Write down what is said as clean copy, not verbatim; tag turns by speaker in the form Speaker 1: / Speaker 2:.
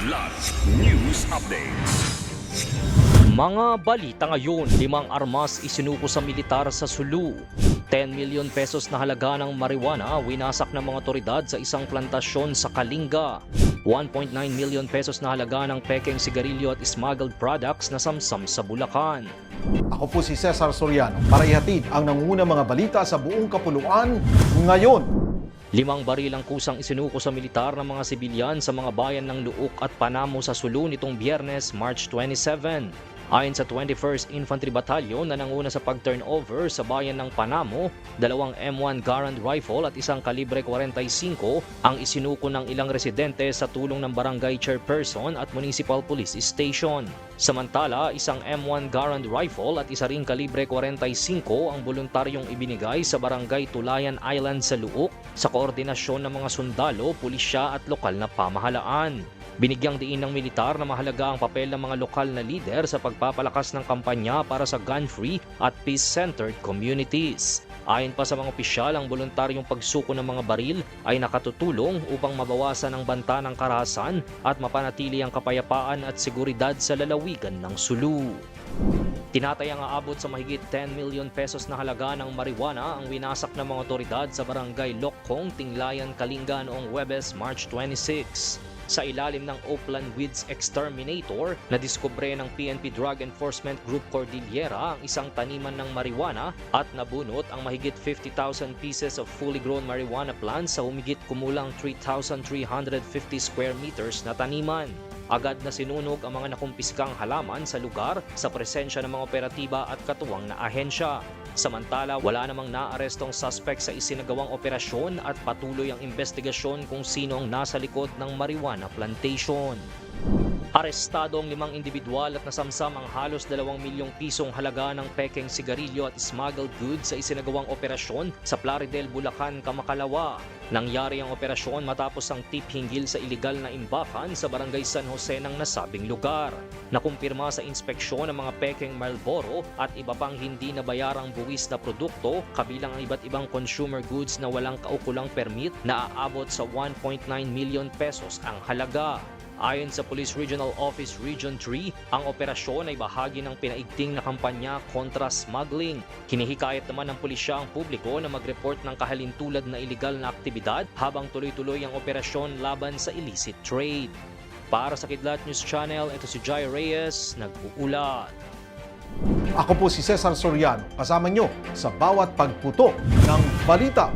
Speaker 1: Kidlat News Updates.
Speaker 2: Mga balita ngayon, 5 armas isinuko sa militar sa Sulu. 10 million pesos na halaga ng marijuana winasak ng mga otoridad sa isang plantasyon sa Kalinga. 1.9 million pesos na halaga ng pekeng sigarilyo at smuggled products na samsam sa Bulacan.
Speaker 3: Ako po si Cesar Soriano para ihatid ang nangungunang mga balita sa buong kapuluan ngayon.
Speaker 2: 5 baril ang kusang isinuko sa militar ng mga sibilyan sa mga bayan ng Luok at Panamo sa Sulu nitong Biyernes, March 27. Ayon sa 21st Infantry Battalion na nanguna sa pag-turnover sa bayan ng Panamo, 2 M1 Garand rifle at isang kalibre 45 ang isinuko ng ilang residente sa tulong ng barangay chairperson at municipal police station. Samantala, isang M1 Garand rifle at isa ring kalibre 45 ang voluntaryong ibinigay sa barangay Tulayan Island sa Luok sa koordinasyon ng mga sundalo, pulisya at lokal na pamahalaan. Binigyang diin ng militar na mahalaga ang papel ng mga lokal na lider sa pagpapalakas ng kampanya para sa gun-free at peace-centered communities. Ayon pa sa mga opisyal, ang voluntaryong pagsuko ng mga baril ay nakatutulong upang mabawasan ang banta ng karahasan at mapanatili ang kapayapaan at seguridad sa lalawigan ng Sulu. Tinatayang aabot sa mahigit 10 million pesos na halaga ng marijuana ang winasak ng mga otoridad sa barangay Lokkong, Tinglayan, Kalinga noong Huwebes, March 26. Sa ilalim ng Oakland Weeds Exterminator, nadiskubre ng PNP Drug Enforcement Group Cordillera ang isang taniman ng marijuana at nabunot ang mahigit 50,000 pieces of fully grown marijuana plants sa humigit kumulang 3,350 square meters na taniman. Agad na sinunog ang mga nakumpiskang halaman sa lugar sa presensya ng mga operatiba at katuwang na ahensya. Samantala, wala namang naarestong suspect sa isinagawang operasyon at patuloy ang investigasyon kung sino ang nasa likod ng marijuana plantation. Arestado ang 5 individual at nasamsam ang halos 2 milyong pisong halaga ng pekeng sigarilyo at smuggled goods sa isinagawang operasyon sa Plaridel, Bulacan, Kamakalawa. Nangyari ang operasyon matapos ang tip hinggil sa iligal na imbakan sa barangay San Jose ng nasabing lugar. Nakumpirma sa inspeksyon ng mga pekeng Marlboro at iba pang hindi nabayarang buwis na produkto kabilang ang iba't ibang consumer goods na walang kaukulang permit na aabot sa 1.9 million pesos ang halaga. Ayon sa Police Regional Office Region 3, ang operasyon ay bahagi ng pinaigting na kampanya kontra smuggling. Hinihikayat naman ng pulisya ang publiko na mag-report ng kahalintulad na iligal na aktibidad habang tuloy-tuloy ang operasyon laban sa illicit trade. Para sa Kidlat News Channel, ito si Jai Reyes, nag-uulat.
Speaker 3: Ako po si Cesar Soriano, kasama nyo sa bawat pagputo ng balita.